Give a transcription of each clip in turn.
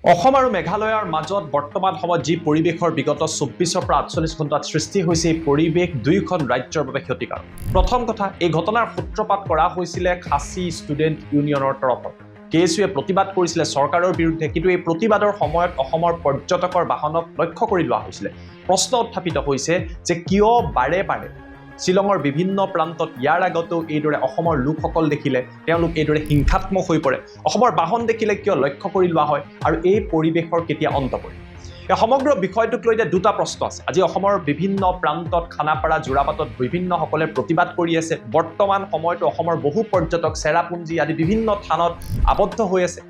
অসম আৰু মেঘালয়ৰ মাজত বৰ্তমান সময়ত যি পৰিৱেশৰ বিগত ২৪ৰ পৰা ৪৮ ঘণ্টাত সৃষ্টি হৈছে এই পৰিৱেশ দুয়োখন ৰাজ্যৰ বাবে ক্ষতিকাৰক। প্ৰথম কথা, এই ঘটনাৰ সূত্ৰপাত কৰা হৈছিলে খাচী ষ্টুডেণ্ট ইউনিয়নৰ তৰফত। KSUৱে প্ৰতিবাদ কৰিছিলে চৰকাৰৰ বিৰুদ্ধে, কিন্তু এই প্ৰতিবাদৰ সময়ত অসমৰ পৰ্যটকৰ বাহনক লক্ষ্য কৰি লোৱা হৈছিলে। প্ৰশ্ন উত্থাপিত হৈছে যে কিয় বাৰে বাৰে শ্বিলঙৰ বিভিন্ন প্ৰান্তত ইয়াৰ আগতেও এইদৰে অসমৰ লোকসকল দেখিলে তেওঁলোক এইদৰে হিংসাত্মক হৈ পৰে, অসমৰ বাহন দেখিলে কিয় লক্ষ্য কৰি লোৱা হয় আৰু এই পৰিৱেশৰ কেতিয়া অন্ত পৰে। এই সমগ্ৰ বিষয়টোক লৈ দুটা প্ৰশ্ন আছে। আজি অসমৰ বিভিন্ন প্ৰান্তত খানাপাৰা যোৰাবাটত বিভিন্নসকলে প্ৰতিবাদ কৰি আছে। বৰ্তমান সময়তো অসমৰ বহু পৰ্যটক চেৰাপুঞ্জী আদি বিভিন্ন স্থানত আবদ্ধ হৈ আছে।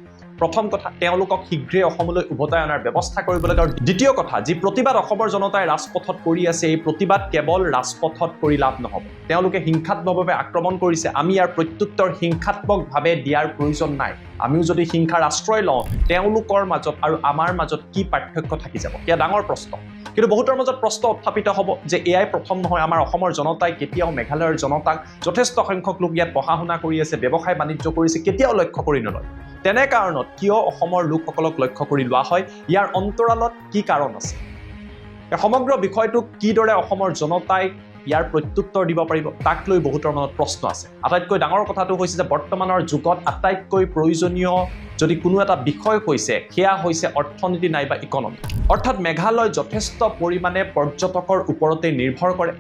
প্ৰথম কথা, তেওঁলোকক শীঘ্ৰে অসমলৈ উভতাই অনাৰ ব্যৱস্থা কৰিব লাগে। আৰু দ্বিতীয় কথা, যি প্ৰতিবাদ অসমৰ জনতাই ৰাজপথত কৰি আছে, এই প্ৰতিবাদ কেৱল ৰাজপথত কৰি লাভ নহ'ব। তেওঁলোকে হিংসাত্মকভাৱে আক্ৰমণ কৰিছে, আমি ইয়াৰ প্ৰত্যুত্তৰ হিংসাত্মকভাৱে দিয়াৰ প্ৰয়োজন নাই। আমিও যদি হিংসাৰ আশ্ৰয় লওঁ, তেওঁলোকৰ মাজত আৰু আমাৰ মাজত কি পাৰ্থক্য থাকি যাব? এয়া ডাঙৰ প্ৰশ্ন। কিন্তু বহুতৰ মাজত প্ৰশ্ন উত্থাপিত হ'ব যে এয়াই প্ৰথম নহয়, আমাৰ অসমৰ জনতাই কেতিয়াও মেঘালয়ৰ জনতাক যথেষ্ট সংখ্যক লোক ইয়াত পঢ়া শুনা কৰি আছে, ব্যৱসায় বাণিজ্য কৰিছে, কেতিয়াও লক্ষ্য কৰি নলয়। তেনে কাৰণত কিয় অসমৰ লোকসকলক লক্ষ্য কৰি লোৱা হয়? ইয়াৰ অন্তৰালত কি কাৰণ আছে? এই সমগ্ৰ বিষয়টোক কিদৰে অসমৰ জনতাই ইয়াৰ প্ৰত্যুত্তৰ দিব পাৰিব, তাক লৈ বহুতৰ মনত প্ৰশ্ন আছে। আটাইতকৈ ডাঙৰ কথাটো হৈছে যে বৰ্তমানৰ যুগত আটাইতকৈ প্ৰয়োজনীয় যদি কোনো এটা বিষয় হৈছে, সেয়া হৈছে অৰ্থনীতি নাইবা ইকনমি। অৰ্থাৎ মেঘালয় যথেষ্ট পৰিমাণে পৰ্যটকৰ ওপৰতে নিৰ্ভৰ কৰে।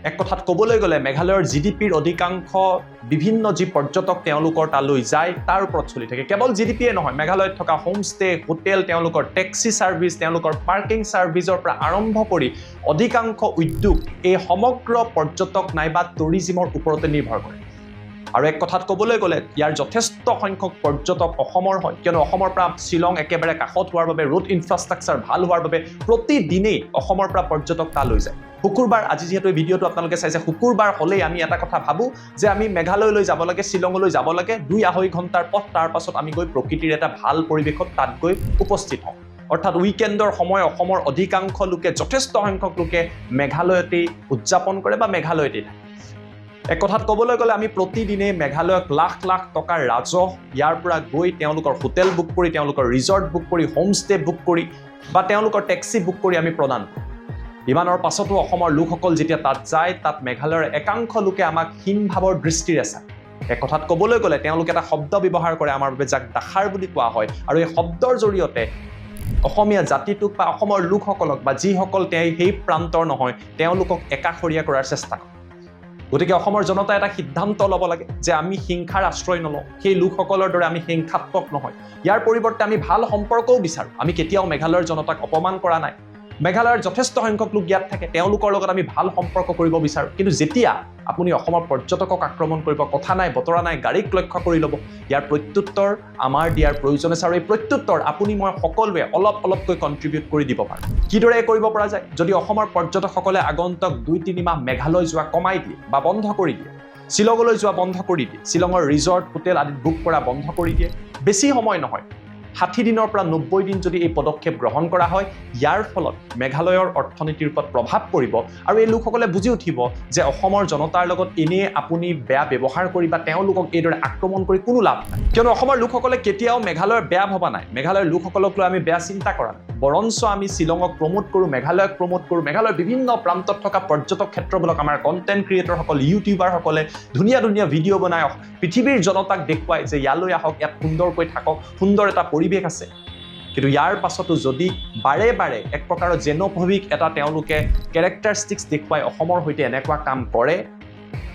এক কথাত ক'বলৈ গ'লে মেঘালয়ৰ GDPৰ অধিকাংশ বিভিন্ন যি পৰ্যটক তেওঁলোকৰ তালৈ যায় তাৰ ওপৰত চলি থাকে। কেৱল GDPয়ে নহয়, মেঘালয়ত থকা হোমষ্টে, হোটেল, তেওঁলোকৰ টেক্সি ছাৰ্ভিচ, তেওঁলোকৰ পাৰ্কিং ছাৰ্ভিচৰ পৰা আৰম্ভ কৰি অধিকাংশ উদ্যোগ এই সমগ্ৰ পৰ্যটক নাইবা টুৰিজিমৰ ওপৰতে নিৰ্ভৰ কৰে। আৰু এক কথাত ক'বলৈ গ'লে ইয়াৰ যথেষ্ট সংখ্যক পৰ্যটক অসমৰ হয়, কিয়নো অসমৰ পৰা শ্বিলং একেবাৰে কাষত হোৱাৰ বাবে, ৰোড ইনফ্ৰাষ্ট্ৰাকচাৰ ভাল হোৱাৰ বাবে প্ৰতিদিনেই অসমৰ পৰা পৰ্যটক তালৈ যায়। শুকুৰবাৰ, আজি যিহেতু এই ভিডিঅ'টো আপোনালোকে চাইছে, শুকুৰবাৰ হ'লেই আমি এটা কথা ভাবোঁ যে আমি মেঘালয়লৈ যাব লাগে, শ্বিলঙলৈ যাব লাগে, ২-২.৫ ঘণ্টাৰ পথ, তাৰ পাছত আমি গৈ প্ৰকৃতিৰ এটা ভাল পৰিৱেশত তাত গৈ উপস্থিত হওঁ। অৰ্থাৎ উইকেণ্ডৰ সময় অসমৰ অধিকাংশ লোকে, যথেষ্ট সংখ্যক লোকে মেঘালয়তেই উদযাপন কৰে বা মেঘালয়তেই থাকে। এক কথাত ক'বলৈ গ'লে আমি প্ৰতিদিনে মেঘালয়ক লাখ লাখ টকাৰ ৰাজহ ইয়াৰ পৰা গৈ তেওঁলোকৰ হোটেল বুক কৰি, তেওঁলোকৰ ৰিজৰ্ট বুক কৰি, হোমষ্টে বুক কৰি বা তেওঁলোকৰ টেক্সি বুক কৰি আমি প্ৰদান কৰোঁ। ইমানৰ পাছতো অসমৰ লোকসকল যেতিয়া তাত যায়, তাত মেঘালয়ৰ একাংশ লোকে আমাক হীনভাৱৰ দৃষ্টিৰে চায়। এক কথাত ক'বলৈ গ'লে তেওঁলোকে এটা শব্দ ব্যৱহাৰ কৰে আমাৰ বাবে, যাক দাখাৰ বুলি কোৱা হয়, আৰু এই শব্দৰ জৰিয়তে অসমীয়া জাতিটোক বা অসমৰ লোকসকলক বা যিসকল সেই প্ৰান্তৰ নহয় তেওঁলোকক একাষৰীয়া কৰাৰ চেষ্টা কৰে। গতিকে অসমৰ জনতাই এটা সিদ্ধান্ত ল'ব লাগে যে আমি হিংসাৰ আশ্ৰয় নলওঁ, সেই লোকসকলৰ দৰে আমি হিংসাত্মক নহয়। ইয়াৰ পৰিৱৰ্তে আমি ভাল সম্পৰ্কও বিচাৰোঁ। আমি কেতিয়াও মেঘালয়ৰ জনতাক অপমান কৰা নাই। মেঘালয়ৰ যথেষ্ট সংখ্যক লোক ইয়াত থাকে, তেওঁলোকৰ লগত আমি ভাল সম্পৰ্ক কৰিব বিচাৰোঁ। কিন্তু যেতিয়া আপুনি অসমৰ পৰ্যটকক আক্ৰমণ কৰিব, কথা নাই বতৰা নাই, গাড়ীক লক্ষ্য কৰি ল'ব, ইয়াৰ প্ৰত্যুত্তৰ আমাৰ দিয়াৰ প্ৰয়োজন আছে। আৰু এই প্ৰত্যুত্তৰ আপুনি মই সকলোৱে অলপ অলপকৈ কণ্ট্ৰিবিউট কৰি দিব পাৰোঁ। কিদৰে কৰিব পৰা যায়? যদি অসমৰ পৰ্যটকসকলে আগন্তুক ২-৩ মাহ মেঘালয় যোৱা কমাই দিয়ে বা বন্ধ কৰি দিয়ে, শ্বিলঙলৈ যোৱা বন্ধ কৰি দিয়ে, শ্বিলঙৰ ৰিজৰ্ট, হোটেল আদিত বুক কৰা বন্ধ কৰি দিয়ে, বেছি সময় নহয়, ৬০ দিনৰ পৰা ৯০ দিন যদি এই পদক্ষেপ গ্ৰহণ কৰা হয়, ইয়াৰ ফলত মেঘালয়ৰ অৰ্থনীতিৰ ওপৰত প্ৰভাৱ পৰিব আৰু এই লোকসকলে বুজি উঠিব যে অসমৰ জনতাৰ লগত এনেই আপুনি বেয়া ব্যৱহাৰ কৰি বা তেওঁলোকক এইদৰে আক্ৰমণ কৰি কোনো লাভ নাই। কিয়নো অসমৰ লোকসকলে কেতিয়াও মেঘালয়ৰ বেয়া ভবা নাই, মেঘালয়ৰ লোকসকলক লৈ আমি বেয়া চিন্তা কৰা নাই। বৰঞ্চ আমি শ্বিলঙক প্ৰমোট কৰোঁ, মেঘালয়ক প্ৰমোট কৰোঁ। মেঘালয়ৰ বিভিন্ন প্ৰান্তত থকা পৰ্যটক ক্ষেত্ৰবিলাক আমাৰ কণ্টেণ্ট ক্ৰিয়েটৰসকল, ইউটিউবাৰসকলে ধুনীয়া ধুনীয়া ভিডিঅ' বনাই পৃথিৱীৰ জনতাক দেখুৱায় যে ইয়ালৈ আহক, ইয়াত সুন্দৰকৈ থাকক, সুন্দৰ এটা পৰিৱেশ আছে। কিন্তু ইয়াৰ পাছতো যদি বাৰে বাৰে এক প্ৰকাৰৰ জেন'ফবিক এটা তেওঁলোকে কেৰেক্টাৰিষ্টিক্স দেখুৱাই অসমৰ সৈতে এনেকুৱা কাম কৰে,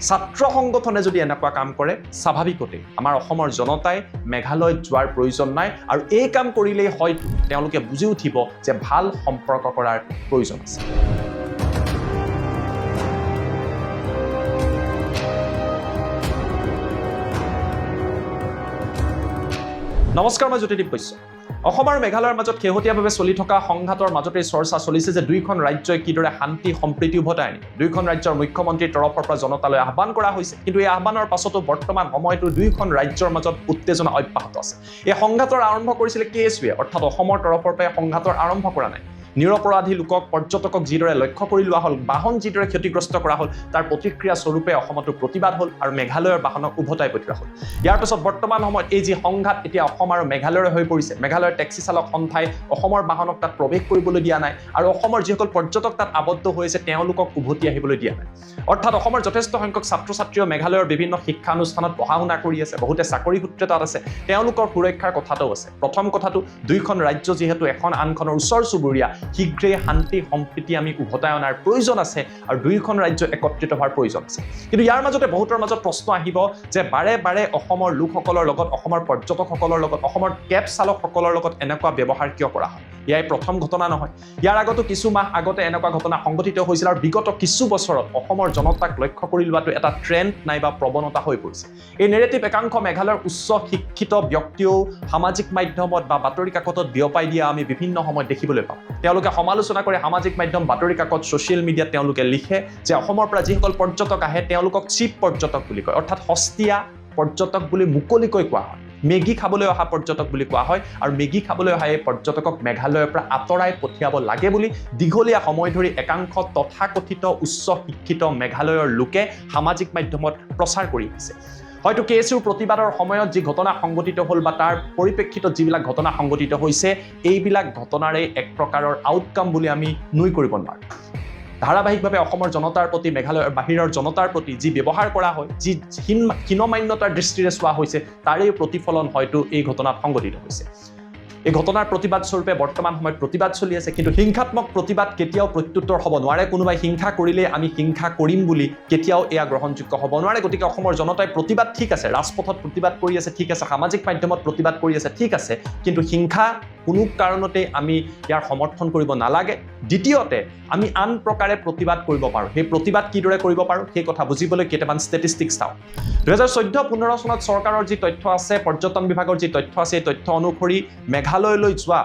ছাত্ৰ সংগঠনে যদি এনেকুৱা কাম কৰে, স্বাভাৱিকতে আমাৰ অসমৰ জনতাই মেঘালয়ত যোৱাৰ প্ৰয়োজন নাই। আৰু এই কাম কৰিলেই হয়তো তেওঁলোকে বুজি উঠিব যে ভাল সম্পৰ্ক কৰাৰ প্ৰয়োজন আছে। নমস্কাৰ, মই জ্যোতিদীপ বৈশ্য। অসম আৰু মেঘালয়ৰ মাজত শেহতীয়াভাৱে চলি থকা সংঘাতৰ মাজতে চৰ্চা চলিছে যে দুয়োখন ৰাজ্যই কিদৰে শান্তি সম্প্ৰীতি উভতাই আনিব। দুয়োখন ৰাজ্যৰ মুখ্যমন্ত্ৰীৰ তৰফৰ পৰা জনতালৈ আহ্বান কৰা হৈছে, কিন্তু এই আহ্বানৰ পাছতো বৰ্তমান সময়তো দুয়োখন ৰাজ্যৰ মাজত উত্তেজনা অব্যাহত আছে। এই সংঘাতৰ আৰম্ভ কৰিছিলে KSUৱে, অৰ্থাৎ অসমৰ তৰফৰ পৰা সংঘাতৰ আৰম্ভ কৰা নাই। নিৰপৰাধী লোকক পৰ্যটকক যিদৰে লক্ষ্য কৰি লোৱা হ'ল, বাহন যিদৰে ক্ষতিগ্ৰস্ত কৰা হ'ল, তাৰ প্ৰতিক্ৰিয়া স্বৰূপে অসমতো প্ৰতিবাদ হ'ল আৰু মেঘালয়ৰ বাহনক উভতাই পঠিওৱা হ'ল। ইয়াৰ পিছত বৰ্তমান সময়ত এই যি সংঘাত এতিয়া অসম আৰু মেঘালয়ৰে হৈ পৰিছে, মেঘালয়ৰ টেক্সি চালক সন্থাই অসমৰ বাহনক তাত প্ৰৱেশ কৰিবলৈ দিয়া নাই আৰু অসমৰ যিসকল পৰ্যটক তাত আবদ্ধ হৈছে তেওঁলোকক উভতি আহিবলৈ দিয়া নাই। অৰ্থাৎ অসমৰ যথেষ্ট সংখ্যক ছাত্ৰ ছাত্ৰীও মেঘালয়ৰ বিভিন্ন শিক্ষানুষ্ঠানত পঢ়া শুনা কৰি আছে, বহুতে চাকৰি সূত্ৰে তাত আছে, তেওঁলোকৰ সুৰক্ষাৰ কথাটোও আছে। প্ৰথম কথাটো, দুয়োখন ৰাজ্য যিহেতু এখন আনখনৰ ওচৰ চুবুৰীয়া, শীঘ্ৰেই শান্তি সম্প্ৰীতি আমি উভতাই অনাৰ প্ৰয়োজন আছে আৰু দুয়োখন ৰাজ্য একত্ৰিত হোৱাৰ প্ৰয়োজন আছে। কিন্তু ইয়াৰ মাজতে বহুতৰ মাজত প্ৰশ্ন আহিব যে বাৰে বাৰে অসমৰ লোকসকলৰ লগত, অসমৰ পৰ্যটকসকলৰ লগত, অসমৰ কেব চালকসকলৰ লগত এনেকুৱা ব্যৱহাৰ কিয় কৰা হয়? ইয়াই প্ৰথম ঘটনা নহয়। ইয়াৰ আগতো কিছু মাহ আগতে এনেকুৱা ঘটনা সংঘটিত হৈছিল আৰু বিগত কিছু বছৰত অসমৰ জনতাক লক্ষ্য কৰি লোৱাটো এটা ট্ৰেণ্ড নাইবা প্ৰৱণতা হৈ পৰিছে। এই নেৰেটিভ একাংশ মেঘালয়ৰ উচ্চ শিক্ষিত ব্যক্তিয়েও সামাজিক মাধ্যমত বা বাতৰি কাকতত বিয়পাই দিয়া আমি বিভিন্ন সময়ত দেখিবলৈ পাওঁ। তেওঁলোকে সমালোচনা কৰে সামাজিক মাধ্যম, বাতৰি কাকত, ছ'চিয়েল মিডিয়াত তেওঁলোকে লিখে যে অসমৰ পৰা যিসকল পৰ্যটক আহে তেওঁলোকক চিপ পৰ্যটক বুলি কয়, অৰ্থাৎ সস্তীয়া পৰ্যটক বুলি মুকলিকৈ কোৱা হয়। মেগী খাবলৈ অহা পৰ্যটক বুলি কোৱা হয় আৰু মেগী খাবলৈ অহা এই পৰ্যটকক মেঘালয়ৰ পৰা আঁতৰাই পঠিয়াব লাগে বুলি দীঘলীয়া সময় ধৰি একাংশ তথাকথিত উচ্চ শিক্ষিত মেঘালয়ৰ লোকে সামাজিক মাধ্যমত প্ৰচাৰ কৰি আহিছে। হয়তো কেএছইউৰ প্ৰতিবাদৰ সময়ত যি ঘটনা সংঘটিত হ'ল বা তাৰ পৰিপ্ৰেক্ষিতত যিবিলাক ঘটনা সংঘটিত হৈছে, এইবিলাক ঘটনাৰে এক প্ৰকাৰৰ আউটকাম বুলি আমি নুই কৰিব নোৱাৰোঁ। ধাৰাবাহিকভাৱে অসমৰ জনতাৰ প্ৰতি, মেঘালয়ৰ বাহিৰৰ জনতাৰ প্ৰতি যি ব্যৱহাৰ কৰা হয়, যি হীনমান্যতাৰ দৃষ্টিৰে চোৱা হৈছে, তাৰেই প্ৰতিফলন হয়তো এই ঘটনাত সংঘটিত হৈছে। এই ঘটনাৰ প্ৰতিবাদ স্বৰূপে বৰ্তমান সময়ত প্ৰতিবাদ চলি আছে, কিন্তু হিংসাত্মক প্ৰতিবাদ কেতিয়াও প্ৰত্যুত্তৰ হ'ব নোৱাৰে। কোনোবাই হিংসা কৰিলে আমি হিংসা কৰিম বুলি কেতিয়াও এয়া গ্ৰহণযোগ্য হ'ব নোৱাৰে। গতিকে অসমৰ জনতাই প্ৰতিবাদ ঠিক আছে, ৰাজপথত প্ৰতিবাদ কৰি আছে ঠিক আছে, সামাজিক মাধ্যমত প্ৰতিবাদ কৰি আছে ঠিক আছে, কিন্তু হিংসা কোনো কাৰণতে আমি ইয়াৰ সমৰ্থন কৰিব নালাগে। দ্বিতীয়তে, আমি আন প্ৰকাৰে প্ৰতিবাদ কৰিব পাৰোঁ। সেই প্ৰতিবাদ কিদৰে কৰিব পাৰোঁ সেই কথা বুজিবলৈ কেইটামান ষ্টেটিষ্টিক্স চাওঁ। 2014-15 চনত চৰকাৰৰ যি তথ্য আছে, পৰ্যটন বিভাগৰ যি তথ্য আছে, এই তথ্য অনুসৰি মেঘালয়লৈ যোৱা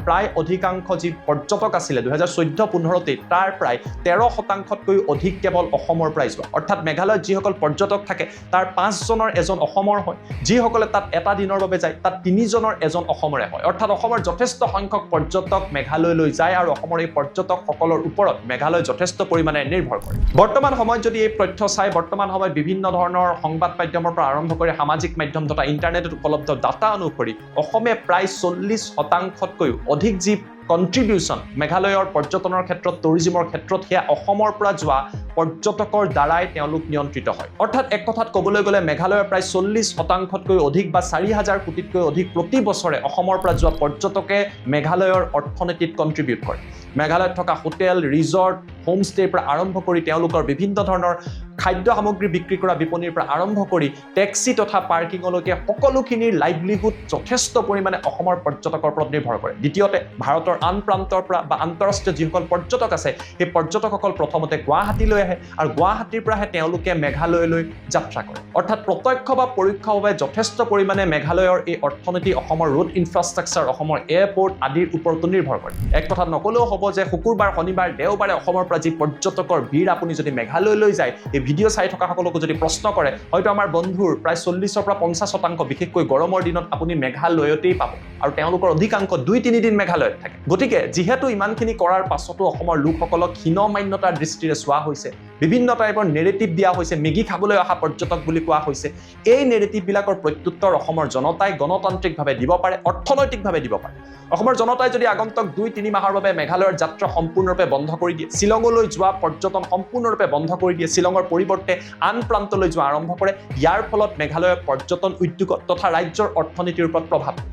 প্ৰায় অধিকাংশ যি পৰ্যটক আছিলে 2014-15তে, তাৰ প্ৰায় 13%তকৈ অধিক কেৱল অসমৰ পৰাই যোৱা। অৰ্থাৎ মেঘালয়ত যিসকল পৰ্যটক থাকে তাৰ 5জনৰ এজন অসমৰ হয়, যিসকলে তাত এটা দিনৰ বাবে যায় তাত 3জনৰ এজন অসমৰে হয়। অৰ্থাৎ অসমৰ যথেষ্ট সংখ্যক পৰ্যটক মেঘালয়লৈ যায় আৰু অসমৰ এই পৰ্যটকসকলৰ ওপৰত মেঘালয় যথেষ্ট পৰিমাণে নিৰ্ভৰ কৰে। বৰ্তমান সময়ত যদি এই তথ্য চাই, বৰ্তমান সময়ত বিভিন্ন ধৰণৰ সংবাদ মাধ্যমৰ পৰা আৰম্ভ কৰি সামাজিক মাধ্যম তথা ইণ্টাৰনেটত উপলব্ধ ডাটা অনুসৰি অসমে প্ৰায় 40%তকৈও অধিক যি কণ্ট্ৰিবিউশ্যন মেঘালয়ৰ পৰ্যটনৰ ক্ষেত্ৰত, টুৰিজিমৰ ক্ষেত্ৰত, সেয়া অসমৰ পৰা যোৱা পৰ্যটকৰ দ্বাৰাই তেওঁলোক নিয়ন্ত্ৰিত হয়। অৰ্থাৎ এক কথাত ক'বলৈ গ'লে মেঘালয়ৰ প্ৰায় 40%তকৈ অধিক বা 4,000 কোটিতকৈ অধিক প্ৰতি বছৰে অসমৰ পৰা যোৱা পৰ্যটকে মেঘালয়ৰ অৰ্থনীতিত কণ্ট্ৰিবিউট কৰে। মেঘালয়ত থকা হোটেল, ৰিজৰ্ট, হোমষ্টেৰ পৰা আৰম্ভ কৰি তেওঁলোকৰ বিভিন্ন ধৰণৰ খাদ্য সামগ্ৰী বিক্ৰী কৰা বিপণীৰ পৰা আৰম্ভ কৰি টেক্সি তথা পাৰ্কিঙলৈকে সকলোখিনিৰ লাইভলিহুড যথেষ্ট পৰিমাণে অসমৰ পৰ্যটকৰ ওপৰত নিৰ্ভৰ কৰে। দ্বিতীয়তে, ভাৰতৰ আন প্ৰান্তৰ পৰা বা আন্তঃৰাষ্ট্ৰীয় যিসকল পৰ্যটক আছে, সেই পৰ্যটকসকল প্ৰথমতে গুৱাহাটীলৈ আহে আৰু গুৱাহাটীৰ পৰাহে তেওঁলোকে মেঘালয়লৈ যাত্ৰা কৰে। অৰ্থাৎ প্ৰত্যক্ষ বা পৰোক্ষভাৱে যথেষ্ট পৰিমাণে মেঘালয়ৰ এই অৰ্থনীতি, অসমৰ ৰোড ইনফ্ৰাষ্ট্ৰাকচাৰ, অসমৰ এয়াৰপৰ্ট আদিৰ ওপৰতো নিৰ্ভৰ কৰে। এক কথাত নকলেও হ'ব যে শুকুৰবাৰ, শনিবাৰ, দেওবাৰে অসমৰ পৰা যি পৰ্যটকৰ ভিৰ আপুনি যদি মেঘালয়লৈ যায়, এই ভিডিঅ' চাই থকা সকলকো যদি প্ৰশ্ন কৰে, হয়তো আমাৰ বন্ধুৰ প্ৰায় 40 পৰা 50% বিশেষকৈ গৰমৰ দিনত আপুনি মেঘালয়তেই পাব আৰু তেওঁলোকৰ অধিকাংশ 2-3 দিন মেঘালয়ত থাকে। গতিকে যিহেতু ইমানখিনি কৰাৰ পাছতো অসমৰ লোকসকলক হীনমান্যতাৰ দৃষ্টিৰে চোৱা হৈছে, বিভিন্ন টাইপৰ নেৰেটিভ দিয়া হৈছে, মেগী খাবলৈ অহা পৰ্যটক বুলি কোৱা হৈছে, এই নেৰেটিভবিলাকৰ প্ৰত্যুত্তৰ অসমৰ জনতাই গণতান্ত্ৰিকভাৱে দিব পাৰে, অৰ্থনৈতিকভাৱে দিব পাৰে। অসমৰ জনতাই যদি আগন্তুক 2-3 মাহৰ বাবে মেঘালয়ৰ যাত্ৰা সম্পূৰ্ণৰূপে বন্ধ কৰি দিয়ে, শ্বিলঙলৈ যোৱা পৰ্যটন সম্পূৰ্ণৰূপে বন্ধ কৰি দিয়ে, শ্বিলঙৰ পৰিৱৰ্তে আন প্ৰান্তলৈ যোৱা আৰম্ভ কৰে, ইয়াৰ ফলত মেঘালয়ৰ পৰ্যটন উদ্যোগত তথা ৰাজ্যৰ অৰ্থনীতিৰ ওপৰত প্ৰভাৱ পৰে।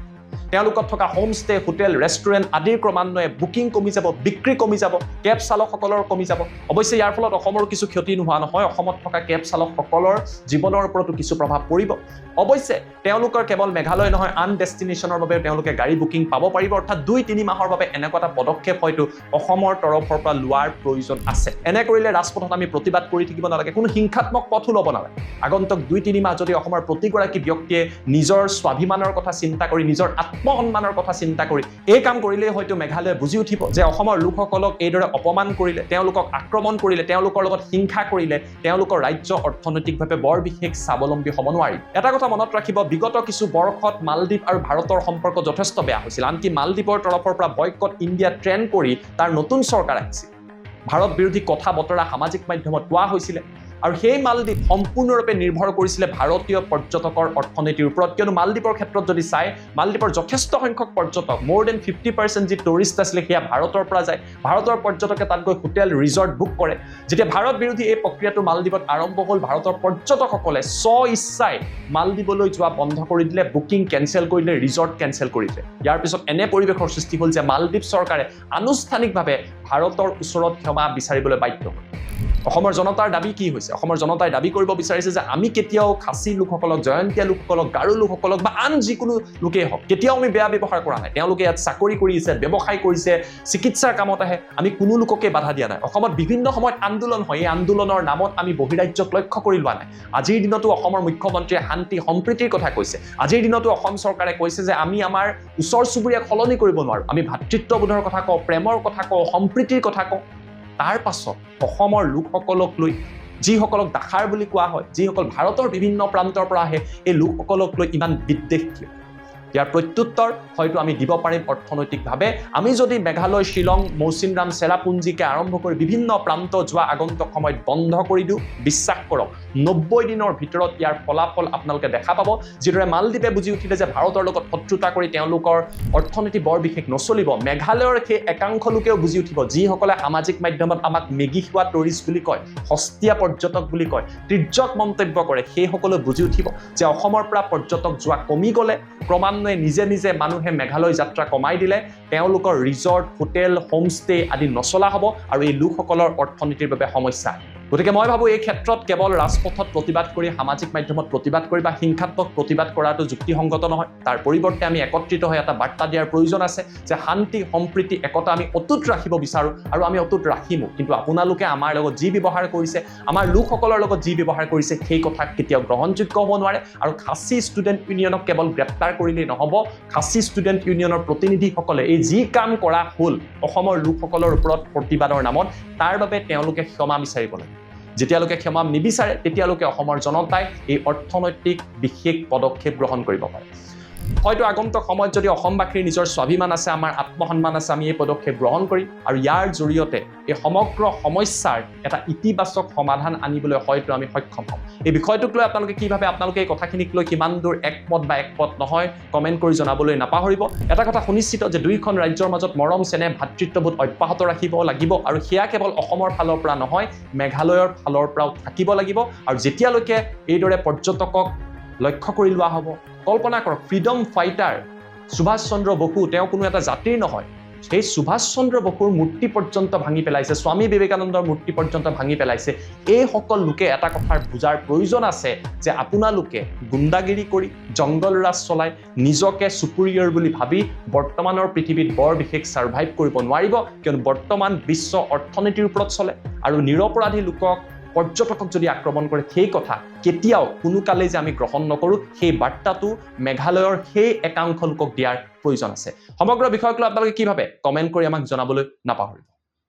তেওঁলোকত থকা হোমষ্টে, হোটেল, ৰেষ্টুৰেণ্ট আদিৰ ক্ৰমান্বয়ে বুকিং কমি যাব, বিক্ৰী কমি যাব, কেব চালকসকলৰ কমি যাব। অৱশ্যে ইয়াৰ ফলত অসমৰ কিছু ক্ষতি নোহোৱা নহয়, অসমত থকা কেব চালকসকলৰ জীৱনৰ ওপৰতো কিছু প্ৰভাৱ পৰিব। অৱশ্যে তেওঁলোকৰ কেৱল মেঘালয় নহয়, আন ডেষ্টিনেশ্যনৰ বাবে তেওঁলোকে গাড়ী বুকিং পাব পাৰিব। অৰ্থাৎ 2-3 মাহৰ বাবে এনেকুৱা এটা পদক্ষেপ হয়তো অসমৰ তৰফৰ পৰা লোৱাৰ প্ৰয়োজন আছে। এনে কৰিলে ৰাজপথত আমি প্ৰতিবাদ কৰি থাকিব নালাগে, কোনো হিংসাত্মক পথো ল'ব নালাগে। আগন্তুক 2-3 মাহ যদি অসমৰ প্ৰতিগৰাকী ব্যক্তিয়ে নিজৰ স্বাভিমানৰ কথা চিন্তা কৰি, নিজৰ আত্মসন্মানৰ কথা চিন্তা কৰি এই কাম কৰিলেই হয়তো মেঘালয়ে বুজি উঠিব যে অসমৰ লোকসকলক এইদৰে অপমান কৰিলে, তেওঁলোকক আক্ৰমণ কৰিলে, তেওঁলোকৰ লগত হিংসা কৰিলে তেওঁলোকৰ ৰাজ্য অৰ্থনৈতিকভাৱে বৰ বিশেষ স্বাৱলম্বী হ'ব নোৱাৰি। এটা কথা মনত ৰাখিব, বিগত কিছু বৰ্ষত মালদ্বীপ আৰু ভাৰতৰ সম্পৰ্ক যথেষ্ট বেয়া হৈছিল। আনকি মালদ্বীপৰ তৰফৰ পৰা বয়কট ইণ্ডিয়া ট্ৰেণ্ড কৰি তাৰ নতুন চৰকাৰ আহিছিল। ভাৰত বিৰোধী কথা বতৰা সামাজিক মাধ্যমত কোৱা হৈছিলে আৰু সেই মালদ্বীপ সম্পূৰ্ণৰূপে নিৰ্ভৰ কৰিছিলে ভাৰতীয় পৰ্যটকৰ অৰ্থনীতিৰ ওপৰত। কিয়নো মালদ্বীপৰ ক্ষেত্ৰত যদি চাই, মালদ্বীপৰ যথেষ্ট সংখ্যক পৰ্যটক, more than 50% যি টুৰিষ্ট আছিলে সেয়া ভাৰতৰ পৰা যায়। ভাৰতৰ পৰ্যটকে তাত গৈ হোটেল ৰিজৰ্ট বুক কৰে। যেতিয়া ভাৰত বিৰোধী এই প্ৰক্ৰিয়াটো মালদ্বীপত আৰম্ভ হ'ল, ভাৰতৰ পৰ্যটকসকলে স্ব-ইচ্ছাই মালদ্বীপলৈ যোৱা বন্ধ কৰি দিলে, বুকিং কেনচেল কৰি দিলে, ৰিজৰ্ট কেনচেল কৰি দিলে। ইয়াৰ পিছত এনে পৰিৱেশৰ সৃষ্টি হ'ল যে মালদ্বীপ চৰকাৰে আনুষ্ঠানিকভাৱে ভাৰতৰ ওচৰত ক্ষমা বিচাৰিবলৈ বাধ্য হ'ল। অসমৰ জনতাৰ দাবী কি হৈছে? অসমৰ জনতাই দাবী কৰিব বিচাৰিছে যে আমি কেতিয়াও খাচী লোকসকলক, জয়ন্তীয়া লোকসকলক, গাৰো লোকসকলক বা আন যিকোনো লোকেই হওক কেতিয়াও আমি বেয়া ব্যৱহাৰ কৰা নাই। তেওঁলোকে ইয়াত চাকৰি কৰিছে, ব্যৱসায় কৰিছে, চিকিৎসাৰ কামত আহে, আমি কোনো লোককে বাধা দিয়া নাই। অসমত বিভিন্ন সময়ত আন্দোলন হয়, এই আন্দোলনৰ নামত আমি বহিৰাজ্যক লক্ষ্য কৰি লোৱা নাই। আজিৰ দিনতো অসমৰ মুখ্যমন্ত্ৰীয়ে শান্তি সম্প্ৰীতিৰ কথা কৈছে। আজিৰ দিনতো অসম চৰকাৰে কৈছে যে আমি আমাৰ ওচৰ চুবুৰীয়াক সলনি কৰিব নোৱাৰোঁ। আমি ভাতৃত্ববোধৰ কথা কওঁ, প্ৰেমৰ কথা কওঁ, সম্প্ৰীতিৰ কথা কওঁ। তাৰ পাছত অসমৰ লোকসকলক লৈ, যিসকলক দাখাৰ বুলি কোৱা হয়, যিসকল ভাৰতৰ বিভিন্ন প্ৰান্তৰ পৰা আহে, এই লোকসকলক লৈ ইমান বিদ্বেষ কিয়? ইয়াৰ প্ৰত্যুত্তৰ হয়তো আমি দিব পাৰিম অৰ্থনৈতিকভাৱে। আমি যদি মেঘালয়, শ্বিলং, মৌচিনৰাম, চেৰাপুঞ্জীকে আৰম্ভ কৰি বিভিন্ন প্ৰান্ত যোৱা আগন্তুক সময়ত বন্ধ কৰি দিওঁ, বিশ্বাস কৰক 90 দিনৰ ভিতৰত ইয়াৰ ফলাফল আপোনালোকে দেখা পাব। যিদৰে মালদ্বীপে বুজি উঠিলে যে ভাৰতৰ লগত শত্ৰুতা কৰি তেওঁলোকৰ অৰ্থনীতি বৰ বিশেষ নচলিব, মেঘালয়ৰ সেই একাংশ লোকেও বুজি উঠিব, যিসকলে সামাজিক মাধ্যমত আমাক মেগী খোৱা টুৰিষ্ট বুলি কয়, সস্তীয়া পৰ্যটক বুলি কয়, তিৰ্যক মন্তব্য কৰে, সেইসকলে বুজি উঠিব যে অসমৰ পৰা পৰ্যটক যোৱা কমি গ'লে, ক্ৰমান্বয়ে নিজে নিজে মানুহে মেঘালয় যাত্ৰা কমাই দিলে, তেওঁলোকৰ ৰিজৰ্ট, হোটেল, হোমষ্টে আদি নচলা হ'ব আৰু এই লোকসকলৰ অৰ্থনীতিৰ বাবে সমস্যা। গতিকে মই ভাবোঁ এই ক্ষেত্ৰত কেৱল ৰাজপথত প্ৰতিবাদ কৰি, সামাজিক মাধ্যমত প্ৰতিবাদ কৰি বা হিংসাত্মক প্ৰতিবাদ কৰাটো যুক্তিসংগত নহয়। তাৰ পৰিৱৰ্তে আমি একত্ৰিত হৈ এটা বাৰ্তা দিয়াৰ প্ৰয়োজন আছে যে শান্তি, সম্প্ৰীতি, একতা আমি অটুট ৰাখিব বিচাৰোঁ আৰু আমি অটুট ৰাখিমো। কিন্তু আপোনালোকে আমাৰ লগত যি ব্যৱহাৰ কৰিছে, আমাৰ লোকসকলৰ লগত যি ব্যৱহাৰ কৰিছে, সেই কথা কেতিয়াও গ্ৰহণযোগ্য হ'ব নোৱাৰে। আৰু খাচী ষ্টুডেণ্ট ইউনিয়নক কেৱল গ্ৰেপ্তাৰ কৰিলেই নহ'ব, খাচী ষ্টুডেণ্ট ইউনিয়নৰ প্ৰতিনিধিসকলে এই যি কাম কৰা হ'ল অসমৰ লোকসকলৰ ওপৰত প্ৰতিবাদৰ নামত, তাৰ বাবে তেওঁলোকে ক্ষমা বিচাৰিব লাগে। যেতিয়ালৈকে ক্ষমা নিবিচাৰে তেতিয়ালৈকে অসমৰ জনতাই এই অৰ্থনৈতিক বিশেষ পদক্ষেপ গ্ৰহণ কৰিব পাৰে। হয়তো আগন্তুক সময়ত যদি অসমবাসীৰ নিজৰ স্বাভিমান আছে, আমাৰ আত্মসন্মান আছে, আমি এই পদক্ষেপ গ্ৰহণ কৰিম আৰু ইয়াৰ জৰিয়তে এই সমগ্ৰ সমস্যাৰ এটা ইতিবাচক সমাধান আনিবলৈ হয়তো আমি সক্ষম হ'ম। এই বিষয়টোক লৈ আপোনালোকে কি ভাবে, আপোনালোকে এই কথাখিনিক লৈ কিমান দূৰ একমত বা একমত নহয়, কমেণ্ট কৰি জনাবলৈ নাপাহৰিব। এটা কথা সুনিশ্চিত যে দুয়োখন ৰাজ্যৰ মাজত মৰম, চেনেহ, ভাতৃত্ববোধ অব্যাহত ৰাখিব লাগিব আৰু সেয়া কেৱল অসমৰ ফালৰ পৰা নহয়, মেঘালয়ৰ ফালৰ পৰাও থাকিব লাগিব। আৰু যেতিয়ালৈকে এইদৰে পৰ্যটকক লক্ষ্য কৰি লোৱা হ'ব, কল্পনা কৰক ফ্ৰীডম ফাইটাৰ সুভাষ চন্দ্ৰ বসু, তেওঁ কোনো এটা জাতিৰ নহয়, সেই সুভাষ চন্দ্ৰ বসুৰ মূৰ্তি পৰ্যন্ত ভাঙি পেলাইছে, স্বামী বিবেকানন্দৰ মূৰ্তি পৰ্যন্ত ভাঙি পেলাইছে। এইসকল লোকে এটা কথাৰ বুজাৰ প্ৰয়োজন আছে যে আপোনালোকে গুণ্ডাগিৰি কৰি, জংগল ৰাজ চলাই, নিজকে চুপুৰিয়ৰ বুলি ভাবি বৰ্তমানৰ পৃথিৱীত বৰ বিশেষ ছাৰ্ভাইভ কৰিব নোৱাৰিব। কিয়নো বৰ্তমান বিশ্ব অৰ্থনীতিৰ ওপৰত চলে আৰু নিৰপৰাধী লোকক, পৰ্যটকক যদি আক্ৰমণ কৰে, সেই কথা কেতিয়াও কোনো কালেই যে আমি গ্ৰহণ নকৰোঁ, সেই বাৰ্তাটো মেঘালয়ৰ সেই একাংশ লোকক দিয়াৰ প্ৰয়োজন আছে। সমগ্ৰ বিষয়ক লৈ আপোনালোকে কি ভাবে, কমেণ্ট কৰি আমাক জনাবলৈ নাপাহৰিব।